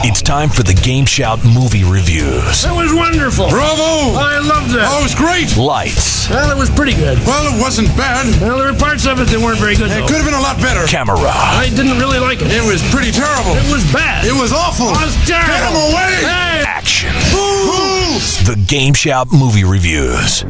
It's time for the GameSHOUT movie reviews. That was wonderful. Bravo! I loved that. Oh, it was great. Lights. Well, it was pretty good. Well, it wasn't bad. Well, there were parts of it that weren't very good, It though. could have been a lot better. Camera. I didn't really like it. It was pretty terrible. It was bad. It was awful. It was terrible. Get him away! Hey! Action. Ooh. The GameSHOUT movie reviews.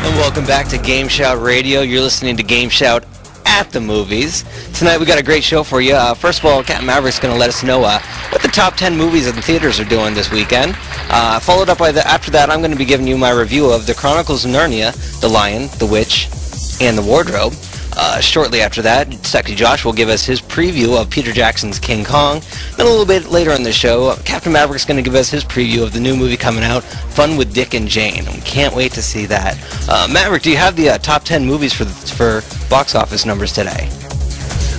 And welcome back to GameSHOUT Radio. You're listening to GameSHOUT at the movies. Tonight we got a great show for you. First of all, Capt Maverick's going to let us know what the top 10 movies in the theaters are doing this weekend. Followed up by after that, I'm going to be giving you my review of the Chronicles of Narnia, The Lion, the Witch, and the Wardrobe. Shortly after that, SexyJosh will give us his preview of Peter Jackson's King Kong. Then a little bit later in the show, Captain Maverick's going to give us his preview of the new movie coming out, Fun with Dick and Jane. We can't wait to see that. Maverick, do you have the top 10 movies for box office numbers today?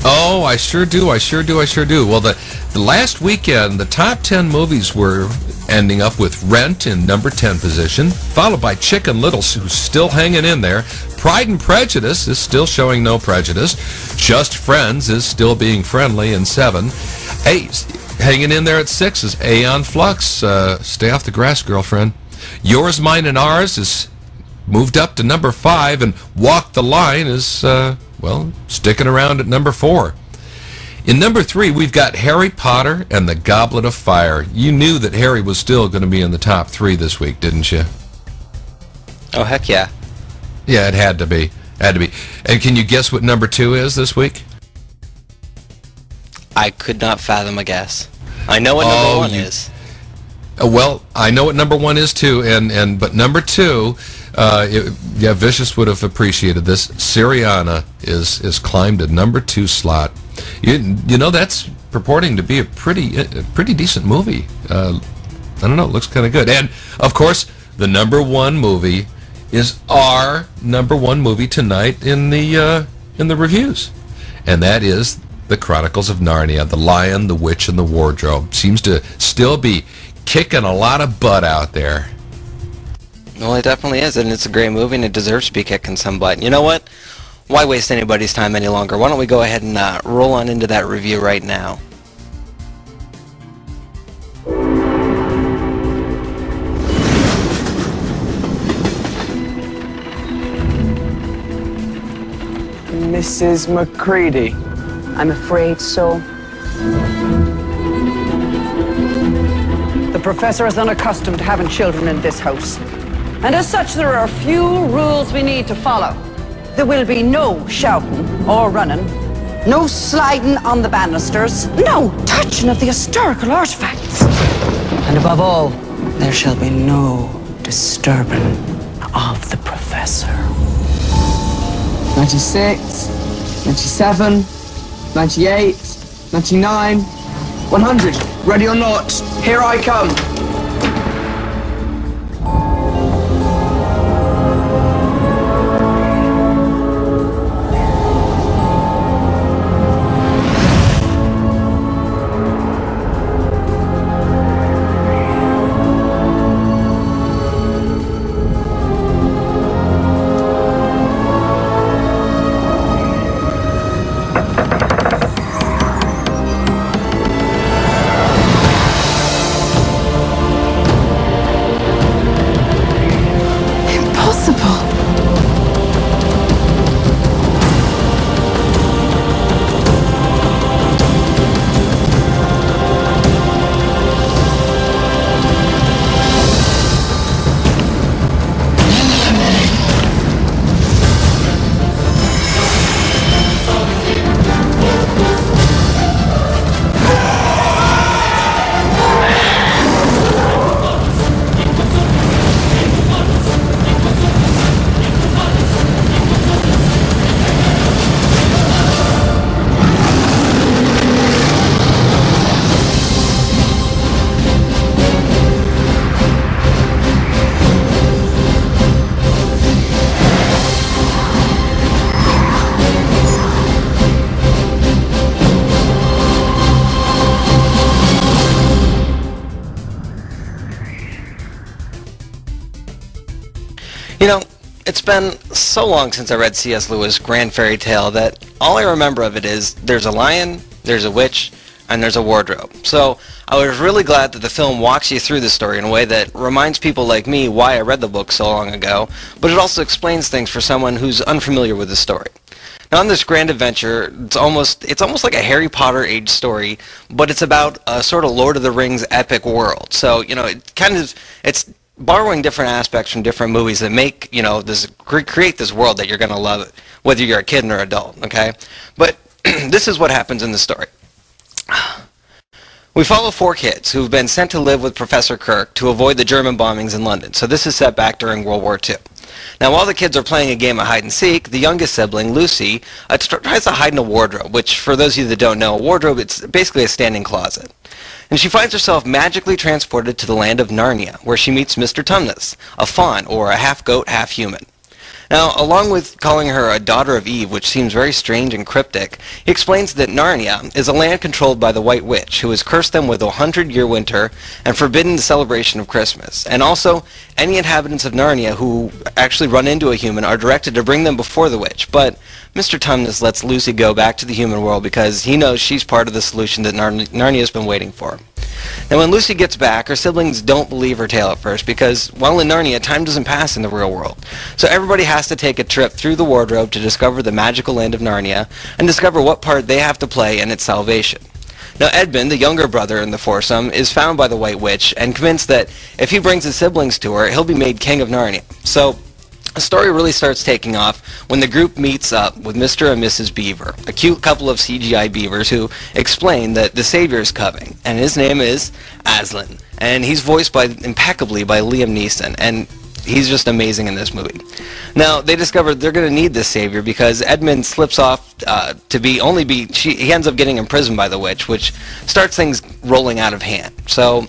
Oh, I sure do. Well, the last weekend, the top 10 movies were ending up with Rent in number 10 position, followed by Chicken Little, who's still hanging in there. Pride and Prejudice is still showing no prejudice. Just Friends is still being friendly in 7. 8, hanging in there at 6 is Aeon Flux. Stay off the grass, girlfriend. Yours, Mine, and Ours is moved up to number 5, and Walk the Line is, well, sticking around at number 4. In number 3, we've got Harry Potter and the Goblet of Fire. You knew that Harry was still going to be in the top 3 this week, didn't you? Oh, heck yeah. Yeah, it had to be. And can you guess what number 2 is this week? I could not fathom a guess. I know what number 1 is. Well, I know what number 1 is too, but number 2, Vicious would have appreciated this. Syriana is climbed to number 2 slot. You know, that's purporting to be a pretty decent movie. I don't know, it looks kind of good. And of course, the number 1 movie is our number 1 movie tonight in the reviews, and that is the Chronicles of Narnia, The Lion, the Witch, and the Wardrobe. Seems to still be kicking a lot of butt out there. Well, it definitely is, and it's a great movie, and it deserves to be kicking some butt. You know what? Why waste anybody's time any longer? Why don't we go ahead and roll on into that review right now? Mrs. McCready. I'm afraid so. The professor is unaccustomed to having children in this house. And as such, there are a few rules we need to follow. There will be no shouting or running, no sliding on the banisters, no touching of the historical artifacts. And above all, there shall be no disturbing of the professor. 96, 97, 98, 99, 100. Ready or not, here I come. You know, it's been so long since I read C.S. Lewis' Grand Fairy Tale that all I remember of it is there's a lion, there's a witch, and there's a wardrobe. So I was really glad that the film walks you through the story in a way that reminds people like me why I read the book so long ago, but it also explains things for someone who's unfamiliar with the story. Now, on this grand adventure, it's almost like a Harry Potter age story, but it's about a sort of Lord of the Rings epic world. So, it's borrowing different aspects from different movies that make, create this world that you're going to love, whether you're a kid or adult, okay? But this is what happens in the story. We follow 4 kids who've been sent to live with Professor Kirk to avoid the German bombings in London. So this is set back during World War II. Now, while the kids are playing a game of hide-and-seek, the youngest sibling, Lucy, tries to hide in a wardrobe, which, for those of you that don't know, a wardrobe, it's basically a standing closet. And she finds herself magically transported to the land of Narnia, where she meets Mr. Tumnus, a faun, or a half-goat, half-human. Now, along with calling her a daughter of Eve, which seems very strange and cryptic, he explains that Narnia is a land controlled by the White Witch, who has cursed them with a 100-year winter and forbidden the celebration of Christmas. And also, any inhabitants of Narnia who actually run into a human are directed to bring them before the witch. But Mr. Tumnus lets Lucy go back to the human world because he knows she's part of the solution that Narnia's been waiting for. Now, when Lucy gets back, her siblings don't believe her tale at first because, while in Narnia, time doesn't pass in the real world. So everybody has to take a trip through the wardrobe to discover the magical land of Narnia and discover what part they have to play in its salvation. Now, Edmund, the younger brother in the foursome, is found by the White Witch and convinced that if he brings his siblings to her, he'll be made king of Narnia. So the story really starts taking off when the group meets up with Mr. and Mrs. Beaver, a cute couple of CGI beavers who explain that the savior is coming, and his name is Aslan, and he's voiced impeccably by Liam Neeson, and he's just amazing in this movie. Now, they discover they're going to need this savior because Edmund slips off he ends up getting imprisoned by the witch, which starts things rolling out of hand. So,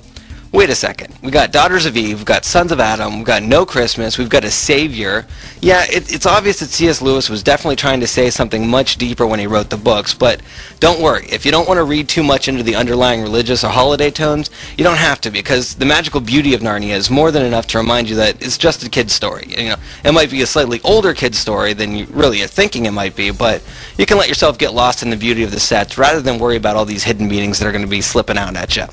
wait a second. We got Daughters of Eve, we've got Sons of Adam, we've got No Christmas, we've got a Savior. Yeah, it's obvious that C.S. Lewis was definitely trying to say something much deeper when he wrote the books, but don't worry. If you don't want to read too much into the underlying religious or holiday tones, you don't have to, because the magical beauty of Narnia is more than enough to remind you that it's just a kid's story. It might be a slightly older kid's story than you really are thinking it might be, but you can let yourself get lost in the beauty of the sets rather than worry about all these hidden meanings that are going to be slipping out at you.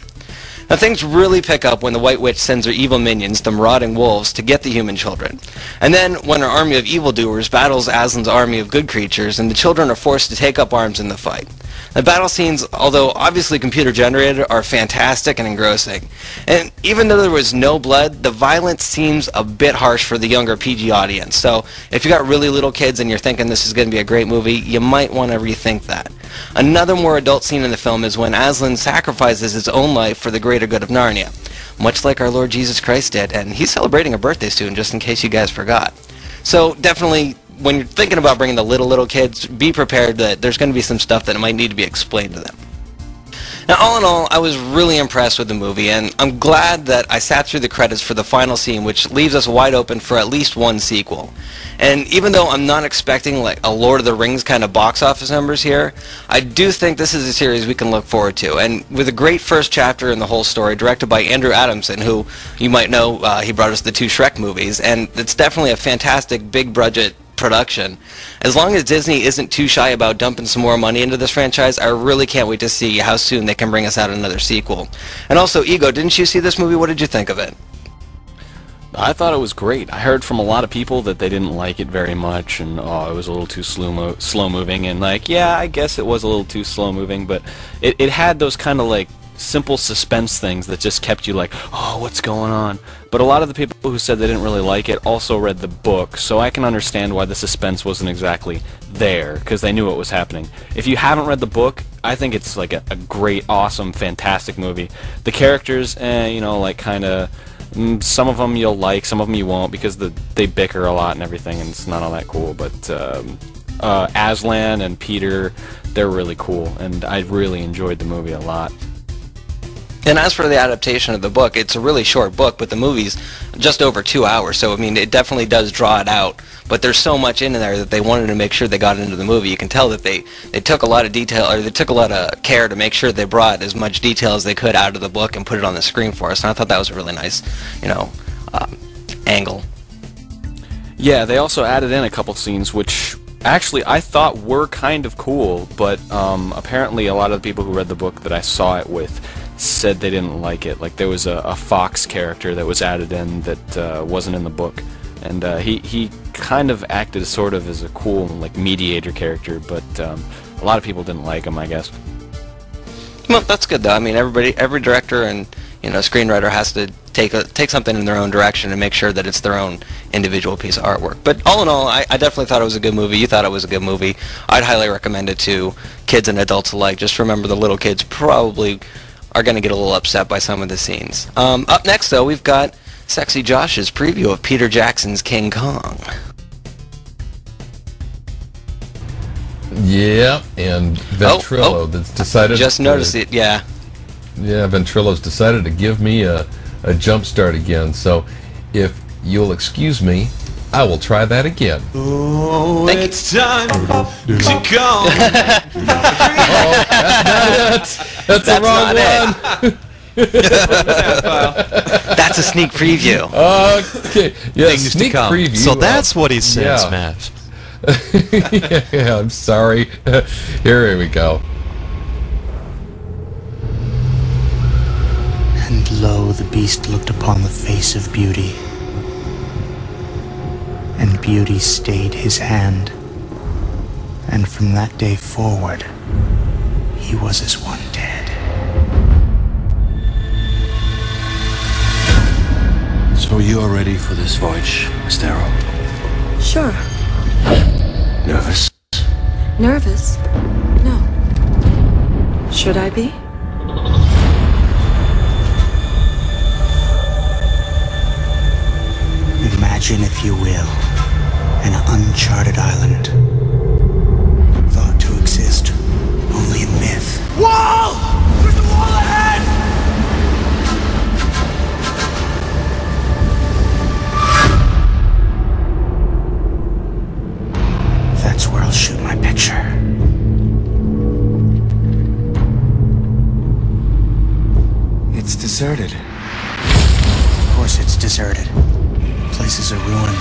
Now, things really pick up when the White Witch sends her evil minions, the marauding wolves, to get the human children. And then, when her army of evildoers battles Aslan's army of good creatures, and the children are forced to take up arms in the fight. The battle scenes, although obviously computer-generated, are fantastic and engrossing. And even though there was no blood, the violence seems a bit harsh for the younger PG audience. So, if you got really little kids and you're thinking this is going to be a great movie, you might want to rethink that. Another more adult scene in the film is when Aslan sacrifices his own life for the greater good of Narnia, much like our Lord Jesus Christ did, and he's celebrating a birthday soon, just in case you guys forgot. So definitely, when you're thinking about bringing the little kids, be prepared that there's going to be some stuff that might need to be explained to them. Now, all in all, I was really impressed with the movie, and I'm glad that I sat through the credits for the final scene, which leaves us wide open for at least one sequel. And even though I'm not expecting like a Lord of the Rings kind of box office numbers here, I do think this is a series we can look forward to. And with a great first chapter in the whole story, directed by Andrew Adamson, who you might know, he brought us the 2 Shrek movies, and it's definitely a fantastic big-budget production. As long as Disney isn't too shy about dumping some more money into this franchise, I really can't wait to see how soon they can bring us out another sequel. And also, Ego, didn't you see this movie? What did you think of it? I thought it was great. I heard from a lot of people that they didn't like it very much, and it was a little too slow moving, and like, yeah, I guess it was a little too slow moving, but it had those kind of like simple suspense things that just kept you like, oh, what's going on? But a lot of the people who said they didn't really like it also read the book, so I can understand why the suspense wasn't exactly there, because they knew what was happening. If you haven't read the book, I think it's like a great, awesome, fantastic movie. The characters, like kind of, some of them you'll like, some of them you won't, because they bicker a lot and everything, and it's not all that cool, but Aslan and Peter, they're really cool, and I really enjoyed the movie a lot. And as for the adaptation of the book, it's a really short book, but the movie's just over 2 hours, so I mean, it definitely does draw it out. But there's so much in there that they wanted to make sure they got into the movie. You can tell that they took a lot of detail, or they took a lot of care to make sure they brought as much detail as they could out of the book and put it on the screen for us. And I thought that was a really nice, angle. Yeah, they also added in a couple scenes which actually I thought were kind of cool, but apparently a lot of the people who read the book that I saw it with said they didn't like it. Like there was a fox character that was added in that wasn't in the book, and he kind of acted sort of as a cool like mediator character, but a lot of people didn't like him, I guess. Well, that's good though. I mean, every director and screenwriter has to take something in their own direction and make sure that it's their own individual piece of artwork. But all in all, I definitely thought it was a good movie. You thought it was a good movie. I'd highly recommend it to kids and adults alike. Just remember the little kids probably are going to get a little upset by some of the scenes. Up next, though, we've got Sexy Josh's preview of Peter Jackson's King Kong. Yeah, and Ventrilo that's decided... Just noticed it, yeah. Yeah, Ventrilo's decided to give me a jump start again, so if you'll excuse me, I will try that again. Oh, Thank it's time to go. That's the wrong one. That's a sneak preview. Okay, yeah, Things sneak to come. preview. So that's what he says, yeah. Matt. Yeah, I'm sorry. Here we go. And lo, the beast looked upon the face of beauty, and beauty stayed his hand, and from that day forward, he was as one dead. So you're ready for this voyage, Miss Darrow? Sure. Nervous? Nervous? No. Should I be? Imagine, if you will, an uncharted island, thought to exist only in myth. Wall! There's a wall ahead! That's where I'll shoot my picture. It's deserted. Of course it's deserted. The place is a ruin.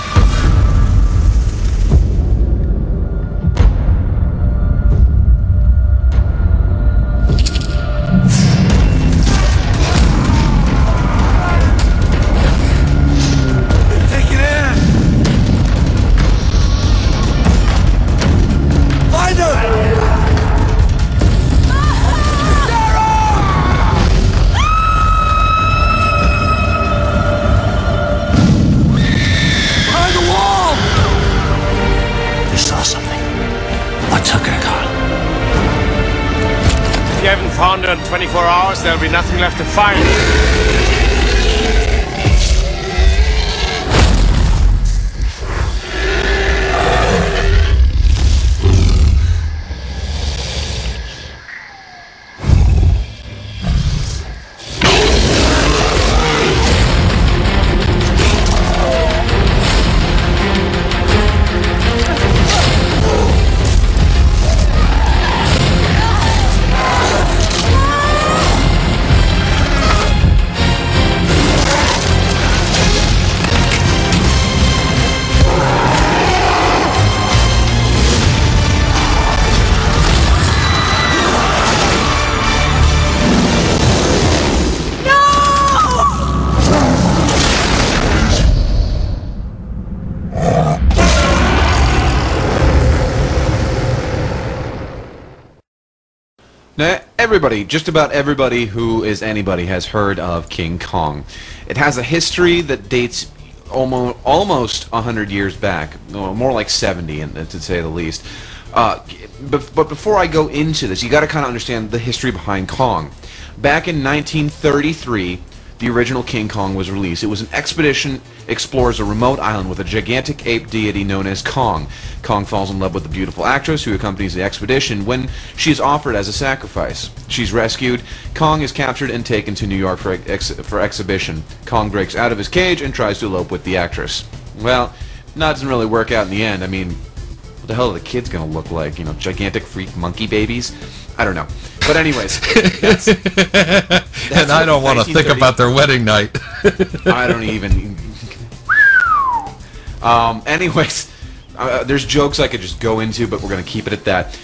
Take it in! Find her! Behind the wall! You saw something. What took her, Carl? If you haven't found her in 24 hours, there'll be nothing left to find. Now, everybody, just about everybody who is anybody has heard of King Kong. It has a history that dates almost 100 years back, more like 70 to say the least. But before I go into this, you got to kind of understand the history behind Kong. Back in 1933, the original King Kong was released. It was an expedition explores a remote island with a gigantic ape deity known as Kong. Kong falls in love with the beautiful actress who accompanies the expedition when she is offered as a sacrifice. She's rescued. Kong is captured and taken to New York for exhibition. Kong breaks out of his cage and tries to elope with the actress. Well, that doesn't really work out in the end. I mean, what the hell are the kids going to look like? You know, gigantic freak monkey babies? I don't know. But anyways, that's and I don't want to think about their wedding night. I don't even. Anyways, There's jokes I could just go into, but we're going to keep it at that.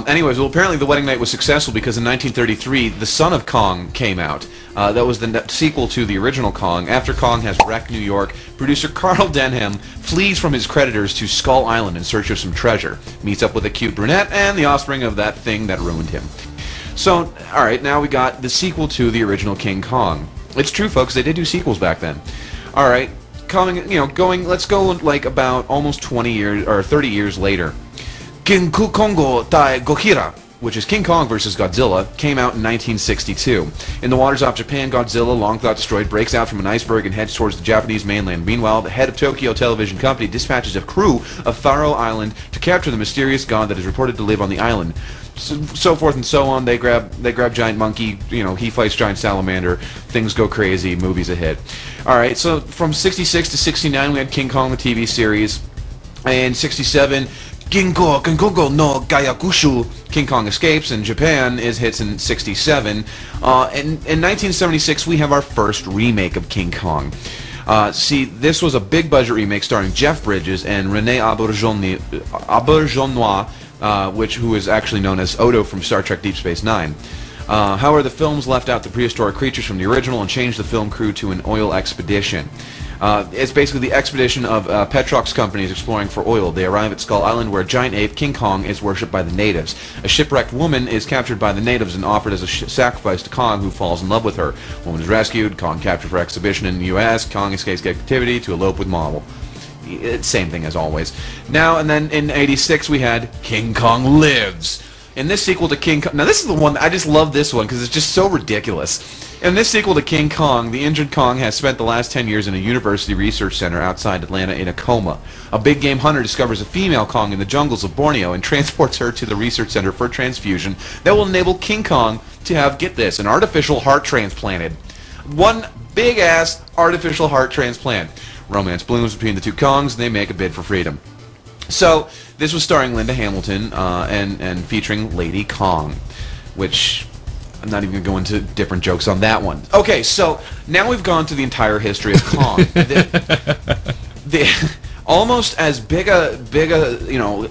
Anyways, well, apparently the wedding night was successful because in 1933, The Son of Kong came out. That was the sequel to the original Kong. After Kong has wrecked New York, producer Carl Denham flees from his creditors to Skull Island in search of some treasure. Meets up with a cute brunette and the offspring of that thing that ruined him. So, alright, now we got the sequel to the original King Kong. It's true, folks, they did do sequels back then. Alright, let's go like about almost 20 years, or 30 years later. King Kongo Tai Gohira, which is King Kong vs. Godzilla, came out in 1962. In the waters off Japan, Godzilla, long thought destroyed, breaks out from an iceberg and heads towards the Japanese mainland. Meanwhile, the head of Tokyo Television Company dispatches a crew of Faroe Island to capture the mysterious god that is reported to live on the island. So forth and so on. They grab giant monkey. He fights giant salamander. Things go crazy. Movie's a hit. All right. So from 66 to 69, we had King Kong, the TV series, and 67. King Kong no Gayakushu. King Kong escapes, and Japan is hits in 67. In 1976, we have our first remake of King Kong. See, this was a big budget remake starring Jeff Bridges and René Auberjonois, who is actually known as Odo from Star Trek Deep Space Nine. However, the films left out the prehistoric creatures from the original and changed the film crew to an oil expedition. It's basically the expedition of Petrox companies exploring for oil. They arrive at Skull Island, where a giant ape, King Kong, is worshipped by the natives. A shipwrecked woman is captured by the natives and offered as a sacrifice to Kong, who falls in love with her. Woman is rescued. Kong captured for exhibition in the U.S. Kong escapes captivity to elope with model. Same thing as always. Now and then in 86 we had King Kong Lives. In this sequel to King Kong... Now this is the one... I just love this one because it's just so ridiculous. In this sequel to King Kong, the injured Kong has spent the last 10 years in a university research center outside Atlanta in a coma. A big game hunter discovers a female Kong in the jungles of Borneo and transports her to the research center for a transfusion that will enable King Kong to have, get this, an artificial heart transplanted. One big-ass artificial heart transplant. Romance blooms between the two Kongs, and they make a bid for freedom. So, this was starring Linda Hamilton and featuring Lady Kong, which I'm not even going to go into different jokes on that one. Okay, so now we've gone to the entire history of Kong. Almost as big a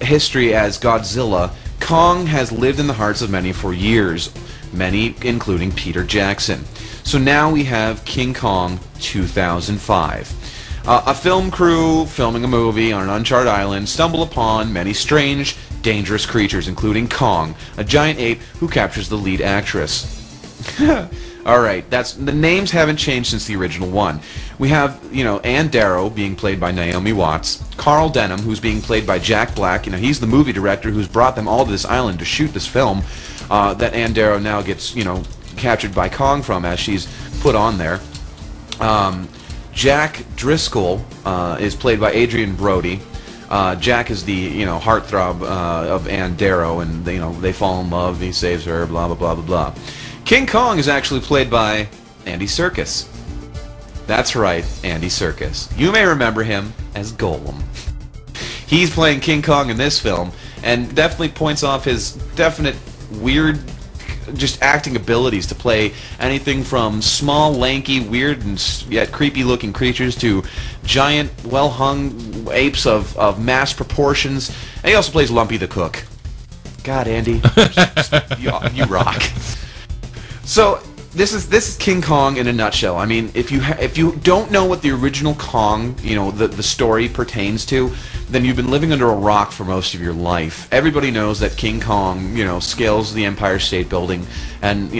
history as Godzilla, Kong has lived in the hearts of many for years, many including Peter Jackson. So now we have King Kong 2005. A film crew filming a movie on an uncharted island stumble upon many strange, dangerous creatures, including Kong, a giant ape who captures the lead actress. Alright, the names haven't changed since the original one. We have, Ann Darrow being played by Naomi Watts, Carl Denham, who's being played by Jack Black. He's the movie director who's brought them all to this island to shoot this film that Ann Darrow now gets, captured by Kong from as she's put on there. Jack Driscoll is played by Adrian Brody. Jack is the heartthrob of Ann Darrow, and they fall in love. He saves her. Blah blah blah blah blah. King Kong is actually played by Andy Serkis. That's right, Andy Serkis. You may remember him as Golem. He's playing King Kong in this film, and definitely points off his definite weird just acting abilities to play anything from small, lanky, weird, and yet creepy-looking creatures to giant, well-hung apes of mass proportions. And he also plays Lumpy the Cook. God, Andy, you rock. So this is King Kong in a nutshell. I mean, if you don't know what the original Kong, the story pertains to, then you've been living under a rock for most of your life. Everybody knows that King Kong, scales the Empire State Building, and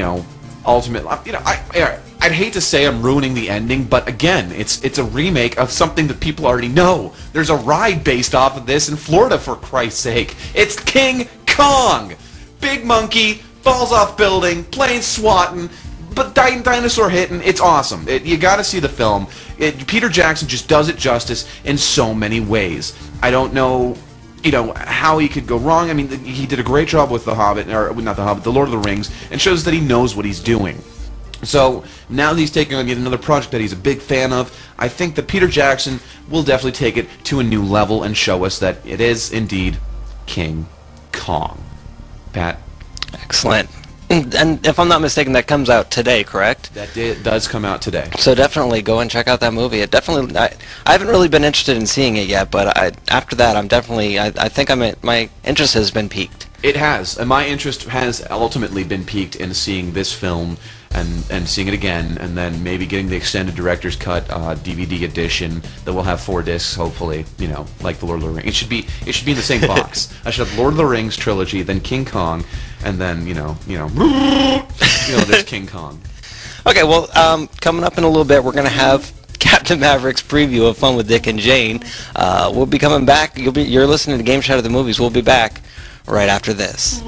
ultimately, I'd hate to say I'm ruining the ending, but again, it's a remake of something that people already know. There's a ride based off of this in Florida, for Christ's sake. It's King Kong, big monkey, falls off building, plane swatting, but dinosaur hitting. It's awesome. You got to see the film. Peter Jackson just does it justice in so many ways. I don't know, how he could go wrong. I mean, he did a great job with The Hobbit, or not The Hobbit, The Lord of the Rings, and shows that he knows what he's doing. So now that he's taking on yet another project that he's a big fan of, I think that Peter Jackson will definitely take it to a new level and show us that it is indeed King Kong. Pat? Excellent. And if I'm not mistaken, that comes out today, correct? That does come out today. So definitely go and check out that movie. It definitely, I haven't really been interested in seeing it yet, but after that, I'm definitely, I think my interest has been piqued. It has, and my interest has ultimately been piqued in seeing this film and seeing it again, and then maybe getting the extended director's cut DVD edition that will have 4 discs, hopefully. You know, like the Lord of the Rings. It should be in the same box. I should have Lord of the Rings trilogy, then King Kong, and then you know, there's King Kong. Okay, well, coming up in a little bit, we're gonna have Captain Maverick's preview of Fun with Dick and Jane. We'll be coming back. You're listening to Game Shout of the Movies. We'll be back right after this.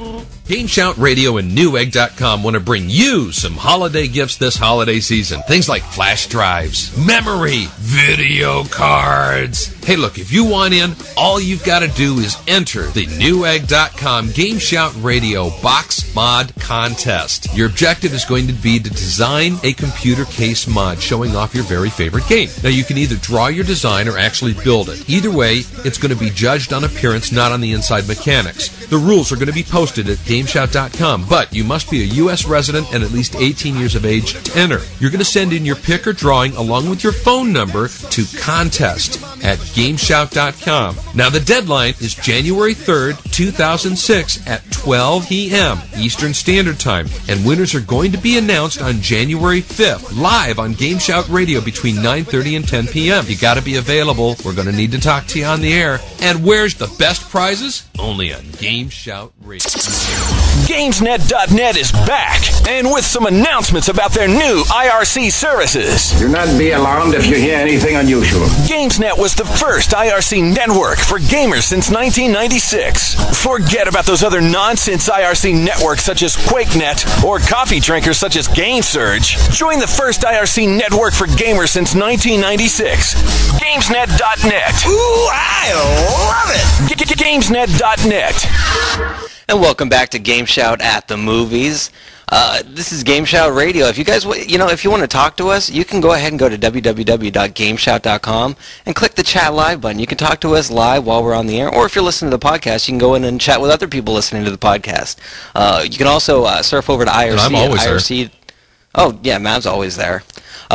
GameSHOUT Radio and Newegg.com want to bring you some holiday gifts this holiday season. Things like flash drives, memory, video cards. Hey, look, if you want in, all you've got to do is enter the Newegg.com GameSHOUT Radio Box Mod Contest. Your objective is going to be to design a computer case mod showing off your very favorite game. Now, you can either draw your design or actually build it. Either way, it's going to be judged on appearance, not on the inside mechanics. The rules are going to be posted at GameSHOUT.com, but you must be a U.S. resident and at least 18 years of age to enter. You're going to send in your pick or drawing along with your phone number to contest@GameSHOUT.com. Now, the deadline is January 3rd, 2006 at 12 p.m. Eastern Standard Time, and winners are going to be announced on January 5th, live on GameSHOUT Radio between 9:30 and 10 p.m. You got to be available. We're going to need to talk to you on the air. And where's the best prizes? Only on GameSHOUT Radio. GamesNet.net is back, and with some announcements about their new IRC services. Do not be alarmed if you hear anything unusual. GamesNet was the first IRC network for gamers since 1996. Forget about those other nonsense IRC networks such as QuakeNet or coffee drinkers such as GameSurge. Join the first IRC network for gamers since 1996. GamesNet.net. Ooh, I love it! GamesNet.net. And welcome back to Game Shout at the Movies. This is Game Shout Radio. If you guys, if you want to talk to us, you can go ahead and go to www.gameshout.com and click the chat live button. You can talk to us live while we're on the air, or if you're listening to the podcast, you can go in and chat with other people listening to the podcast. You can also surf over to IRC. And I'm always IRC. Oh, yeah, Mav's always there.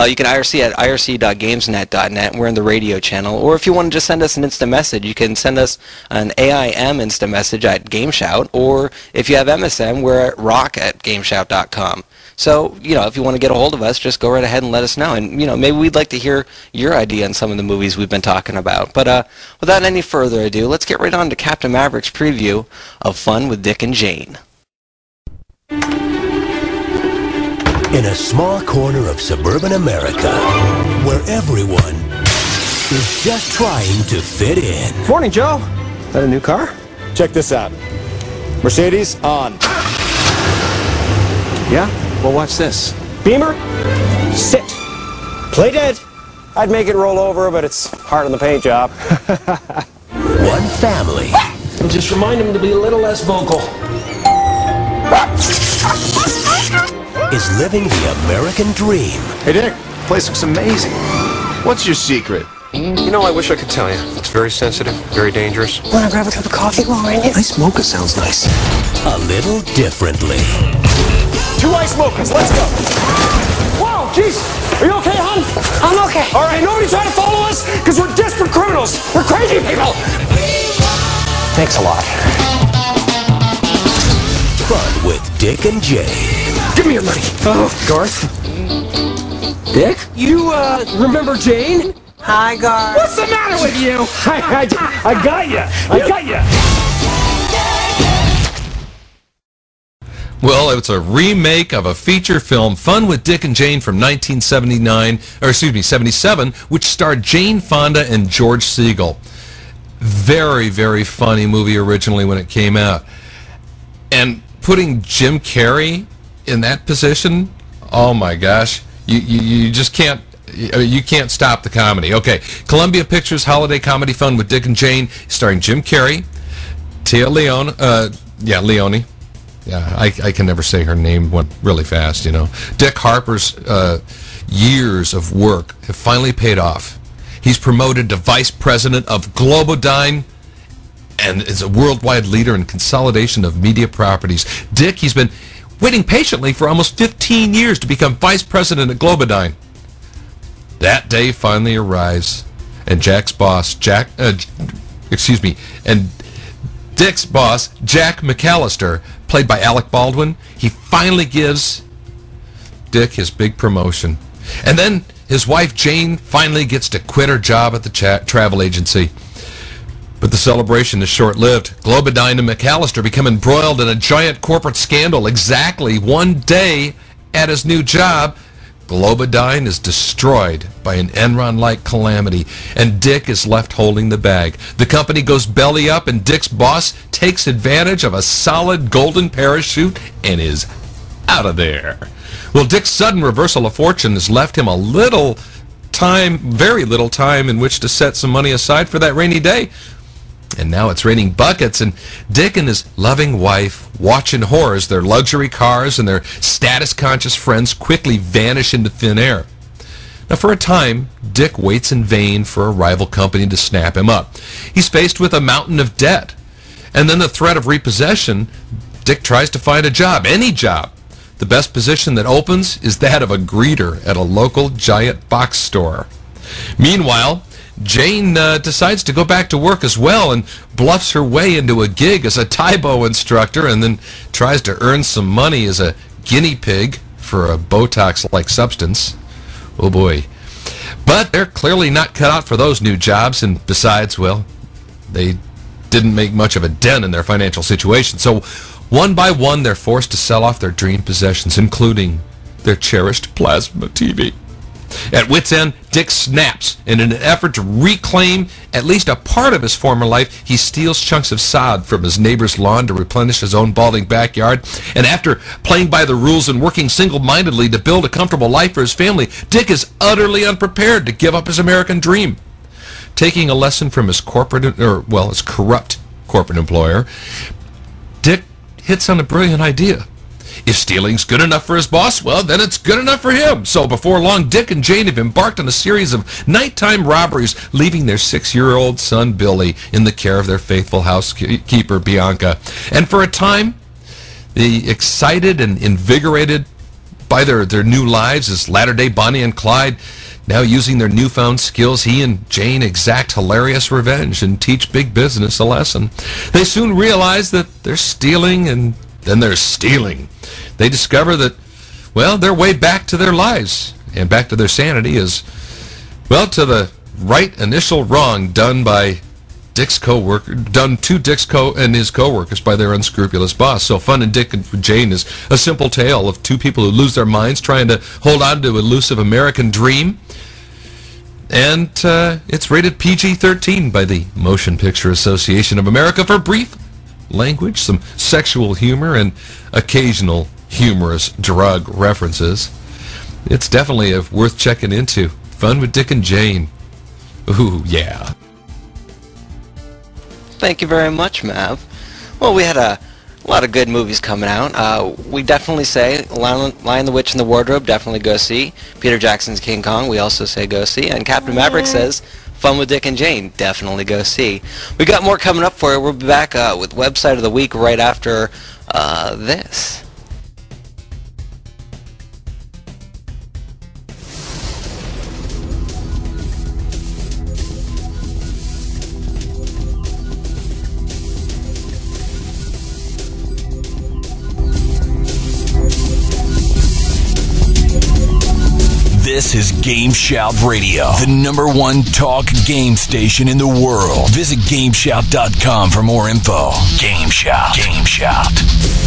You can IRC at irc.gamesnet.net. We're in the radio channel. Or if you want to just send us an instant message, you can send us an AIM instant message at GameShout. Or if you have MSN, we're at rock@gameshout.com. So, if you want to get a hold of us, just go right ahead and let us know. And, maybe we'd like to hear your idea on some of the movies we've been talking about. But without any further ado, let's get right on to Captain Maverick's preview of Fun with Dick and Jane. In a small corner of suburban America, where everyone is just trying to fit in. Morning, Joe. Is that a new car? Check this out. Mercedes on. Yeah? Well, watch this. Beamer, sit. Play dead. I'd make it roll over, but it's hard on the paint job. One family. And just remind him to be a little less vocal. Is living the American dream. Hey, Dick, place looks amazing. What's your secret? I wish I could tell you. It's very sensitive, very dangerous. Want to grab a cup of coffee while we're in it? Ice mocha sounds nice. A little differently. 2 ice mochas, let's go. Whoa, jeez. Are you okay, hon? I'm okay. All right, nobody try to follow us, because we're desperate criminals. We're crazy people. Thanks a lot. Fun with Dick and Jane. Give me your money. Oh, Garth. Dick? You, remember Jane? Hi, Garth. What's the matter with you? I got you. I got you. Well, it's a remake of a feature film, Fun with Dick and Jane, from 1977, which starred Jane Fonda and George Segal. Very, very funny movie originally when it came out. And putting Jim Carrey in that position, oh my gosh, you just can't, you can't stop the comedy. Okay, Columbia Pictures holiday comedy Fun with Dick and Jane, starring Jim Carrey, Tia Leone, Leone. Yeah, I can never say her name, went really fast, Dick Harper's years of work have finally paid off. He's promoted to Vice President of Globodyne and is a worldwide leader in consolidation of media properties. Dick, he's been waiting patiently for almost 15 years to become vice president at GloboDyne. That day finally arrives, and Dick's boss, Jack McAllister, played by Alec Baldwin, he finally gives Dick his big promotion. And then his wife, Jane, finally gets to quit her job at the travel agency. But the celebration is short-lived. GloboDyne and McAllister become embroiled in a giant corporate scandal exactly one day at his new job. GloboDyne is destroyed by an Enron-like calamity, and Dick is left holding the bag. The company goes belly up, and Dick's boss takes advantage of a solid golden parachute and is out of there. Well, Dick's sudden reversal of fortune has left him very little time in which to set some money aside for that rainy day. And now it's raining buckets, and Dick and his loving wife watch in horror as their luxury cars and their status-conscious friends quickly vanish into thin air. Now, for a time, Dick waits in vain for a rival company to snap him up. He's faced with a mountain of debt, and then the threat of repossession. Dick tries to find a job, any job. The best position that opens is that of a greeter at a local giant box store. Meanwhile, Jane decides to go back to work as well and bluffs her way into a gig as a Taibo instructor, and then tries to earn some money as a guinea pig for a Botox-like substance. Oh boy. But they're clearly not cut out for those new jobs, and besides, well, they didn't make much of a dent in their financial situation. So one by one, they're forced to sell off their dream possessions, including their cherished plasma TV. At wit's end, Dick snaps, and in an effort to reclaim at least a part of his former life, he steals chunks of sod from his neighbor's lawn to replenish his own balding backyard. And after playing by the rules and working single-mindedly to build a comfortable life for his family, Dick is utterly unprepared to give up his American dream. Taking a lesson from his his corrupt corporate employer, Dick hits on a brilliant idea. If stealing's good enough for his boss, well, then it's good enough for him. So before long, Dick and Jane have embarked on a series of nighttime robberies, leaving their 6-year-old son, Billy, in the care of their faithful housekeeper, Bianca. And for a time, the excited and invigorated by their new lives as latter-day Bonnie and Clyde, now using their newfound skills, he and Jane exact hilarious revenge and teach big business a lesson. They soon realize that they're stealing, and then they're stealing. They discover that, well, their way back to their lives and back to their sanity is, well, to the right initial wrong done by Dick's done to Dick's and his co-workers by their unscrupulous boss. So Fun and Dick and Jane is a simple tale of two people who lose their minds trying to hold on to an elusive American dream. And it's rated PG-13 by the Motion Picture Association of America for brief language, some sexual humor, and occasional humorous drug references. It's definitely worth checking into. Fun with Dick and Jane. Ooh, yeah. Thank you very much, Mav. Well, we had a lot of good movies coming out. We definitely say Lion, the Witch, and the Wardrobe, definitely go see. Peter Jackson's King Kong, we also say go see. And Captain Maverick says Fun with Dick and Jane, definitely go see. We got more coming up for you. We'll be back with Website of the Week right after this. This is GameSHOUT Radio, the #1 talk game station in the world. Visit GameSHOUT.com for more info. GameSHOUT. GameSHOUT.